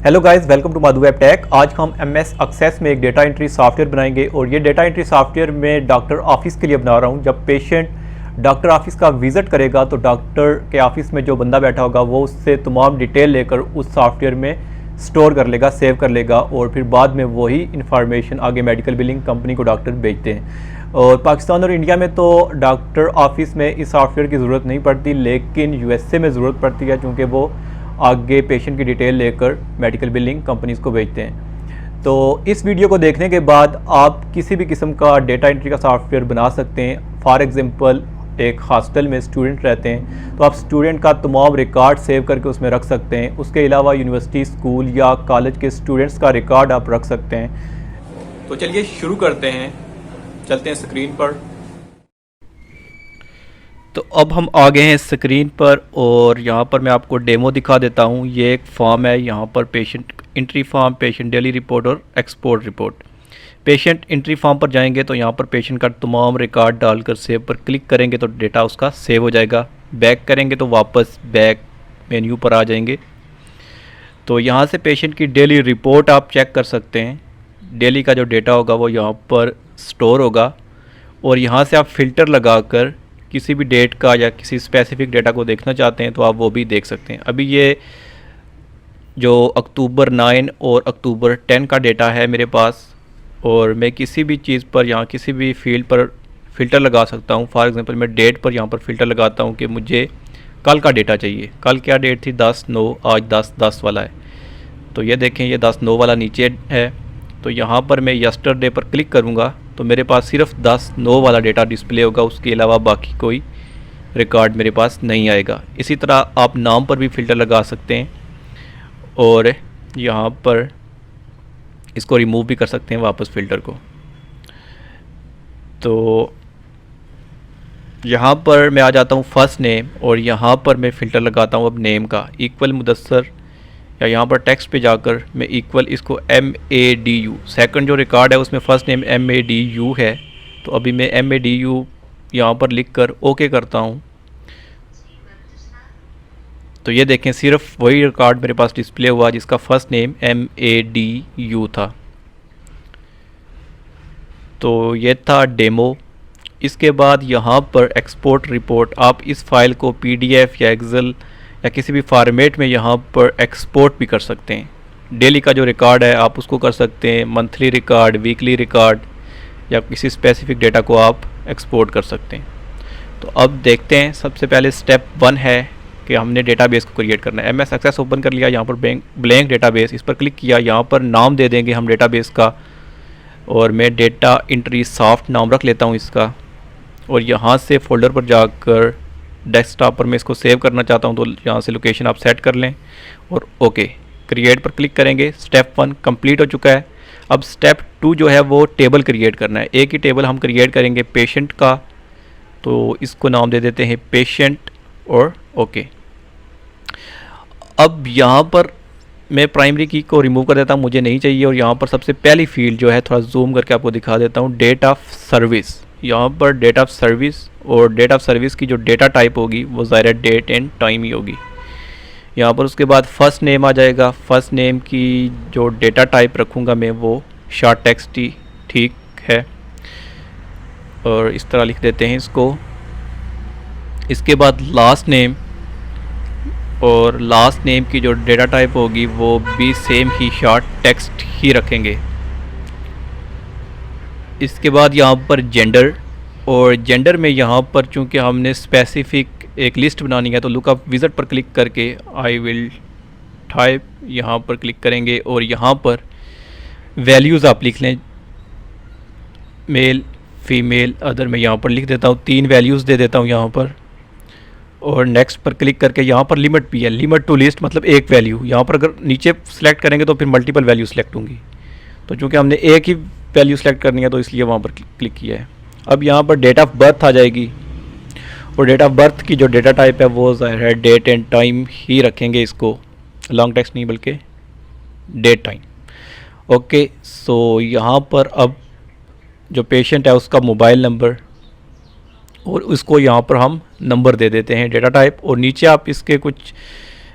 Hello guys, welcome to Madhu web tech. आज हम MS access में एक डेटा एंट्री सॉफ्टवेयर बनाएंगे और ये डेटा एंट्री सॉफ्टवेयर मैं डॉक्टर ऑफिस के लिए बना रहा हूँ। जब पेशेंट डॉक्टर ऑफिस का विज़िट करेगा तो डॉक्टर के ऑफिस में जो बंदा बैठा होगा वो उससे तमाम डिटेल लेकर उस सॉफ्टवेयर में स्टोर कर लेगा, सेव कर लेगा और फिर बाद में वही इन्फॉर्मेशन आगे मेडिकल बिलिंग कंपनी को डॉक्टर भेजते हैं। और पाकिस्तान और इंडिया में तो डॉक्टर ऑफिस में इस सॉफ्टवेयर की ज़रूरत नहीं पड़ती, लेकिन USA में ज़रूरत पड़ती है क्योंकि वो आगे पेशेंट की डिटेल लेकर मेडिकल बिलिंग कंपनीज़ को भेजते हैं। तो इस वीडियो को देखने के बाद आप किसी भी किस्म का डेटा एंट्री का सॉफ्टवेयर बना सकते हैं। फॉर एग्जांपल, एक हॉस्टल में स्टूडेंट रहते हैं तो आप स्टूडेंट का तमाम रिकॉर्ड सेव करके उसमें रख सकते हैं। उसके अलावा यूनिवर्सिटी, स्कूल या कॉलेज के स्टूडेंट्स का रिकॉर्ड आप रख सकते हैं। तो चलिए शुरू करते हैं, चलते हैं स्क्रीन पर। तो अब हम आ गए हैं स्क्रीन पर और यहाँ पर मैं आपको डेमो दिखा देता हूँ। ये एक फॉर्म है, यहाँ पर patient entry form, patient daily report और export report. Patient entry form पर जाएंगे तो यहाँ पर पेशेंट का तमाम रिकॉर्ड डालकर सेव पर क्लिक करेंगे तो डेटा उसका सेव हो जाएगा। बैक करेंगे तो वापस बैक मेन्यू पर आ जाएंगे। तो यहाँ से पेशेंट की डेली रिपोर्ट आप चेक कर सकते हैं। डेली का जो डेटा होगा वो यहाँ पर स्टोर होगा और यहाँ से आप फ़िल्टर लगाकर किसी भी डेट का या किसी स्पेसिफिक डेटा को देखना चाहते हैं तो आप वो भी देख सकते हैं। अभी ये जो अक्टूबर 9 और अक्टूबर 10 का डेटा है मेरे पास, और मैं किसी भी चीज़ पर यहाँ किसी भी फील्ड पर फ़िल्टर लगा सकता हूँ। फॉर एग्जांपल मैं डेट पर यहाँ पर फ़िल्टर लगाता हूँ कि मुझे कल का डेटा चाहिए। कल क्या डेट थी? 10/9, आज 10/10 वाला है। तो ये देखें, ये 10/9 वाला नीचे है। तो यहाँ पर मैं यस्टरडे पर क्लिक करूँगा तो मेरे पास सिर्फ 10/9 वाला डेटा डिस्प्ले होगा, उसके अलावा बाकी कोई रिकॉर्ड मेरे पास नहीं आएगा। इसी तरह आप नाम पर भी फ़िल्टर लगा सकते हैं और यहाँ पर इसको रिमूव भी कर सकते हैं वापस फ़िल्टर को। तो यहाँ पर मैं आ जाता हूँ फर्स्ट नेम और यहाँ पर मैं फ़िल्टर लगाता हूँ अब नेम का इक्वल मुदस्सर, या यहाँ पर टेक्स्ट पे जाकर मैं इक्वल इसको MADU, सेकंड जो रिकॉर्ड है उसमें फ़र्स्ट नेम MADU है। तो अभी मैं MADU यहाँ पर लिख कर ओके करता हूँ। तो ये देखें, सिर्फ वही रिकॉर्ड मेरे पास डिस्प्ले हुआ जिसका फ़र्स्ट नेम MADU था। तो ये था डेमो। इसके बाद यहाँ पर एक्सपोर्ट रिपोर्ट, आप इस फाइल को PDF या एक्सेल या किसी भी फॉर्मेट में यहाँ पर एक्सपोर्ट भी कर सकते हैं। डेली का जो रिकॉर्ड है आप उसको कर सकते हैं, मंथली रिकॉर्ड, वीकली रिकॉर्ड या किसी स्पेसिफिक डेटा को आप एक्सपोर्ट कर सकते हैं। तो अब देखते हैं, सबसे पहले स्टेप 1 है कि हमने डेटाबेस को क्रिएट करना है। MS एक्सेस ओपन कर लिया, यहाँ पर ब्लैंक डेटाबेस, इस पर क्लिक किया। यहाँ पर नाम दे देंगे हम डेटाबेस का, और मैं डेटा एंट्री सॉफ्ट नाम रख लेता हूँ इसका। और यहाँ से फ़ोल्डर पर जाकर डेस्कटॉप पर मैं इसको सेव करना चाहता हूँ तो यहाँ से लोकेशन आप सेट कर लें और ओके क्रिएट पर क्लिक करेंगे। स्टेप 1 कंप्लीट हो चुका है। अब स्टेप 2 जो है वो टेबल क्रिएट करना है। एक ही टेबल हम क्रिएट करेंगे पेशेंट का, तो इसको नाम दे देते हैं पेशेंट और ओके। अब यहाँ पर मैं प्राइमरी की को रिमूव कर देता हूँ, मुझे नहीं चाहिए। और यहाँ पर सबसे पहली फील्ड जो है, थोड़ा जूम करके आपको दिखा देता हूँ, डेट ऑफ सर्विस। यहाँ पर डेट ऑफ सर्विस, और डेट ऑफ सर्विस की जो डेटा टाइप होगी वो ज़ाहिर डेट एंड टाइम ही होगी। यहाँ पर उसके बाद फर्स्ट नेम आ जाएगा। फर्स्ट नेम की जो डेटा टाइप रखूँगा मैं वो शॉर्ट टेक्स्ट ही ठीक है, और इस तरह लिख देते हैं इसको। इसके बाद लास्ट नेम, और लास्ट नेम की जो डेटा टाइप होगी वो भी सेम ही शॉर्ट टेक्स्ट ही रखेंगे। इसके बाद यहाँ पर जेंडर, और जेंडर में यहाँ पर चूँकि हमने स्पेसिफिक एक लिस्ट बनानी है तो लुकअप विज़िट पर क्लिक करके आई विल टाइप यहाँ पर क्लिक करेंगे और यहाँ पर वैल्यूज़ आप लिख लें, मेल, फीमेल, अदर। मैं यहाँ पर लिख देता हूँ 3 वैल्यूज़ दे देता हूँ यहाँ पर, और नेक्स्ट पर क्लिक करके यहाँ पर लिमिट भी है, लिमिट टू लिस्ट मतलब एक वैल्यू। यहाँ पर अगर नीचे सेलेक्ट करेंगे तो फिर मल्टीपल वैल्यू सेलेक्ट होंगी, तो चूँकि हमने एक ही वैल्यू सेलेक्ट करनी है तो इसलिए वहाँ पर क्लिक किया है। अब यहाँ पर डेट ऑफ बर्थ आ जाएगी, और डेट ऑफ बर्थ की जो डेटा टाइप है वो ज़ाहिर है डेट एंड टाइम ही रखेंगे इसको, लॉन्ग टेक्स्ट नहीं बल्कि डेट टाइम। ओके, सो यहाँ पर अब जो पेशेंट है उसका मोबाइल नंबर, और उसको यहाँ पर हम नंबर दे देते हैं डेटा टाइप, और नीचे आप इसके कुछ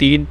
3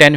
10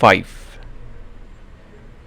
5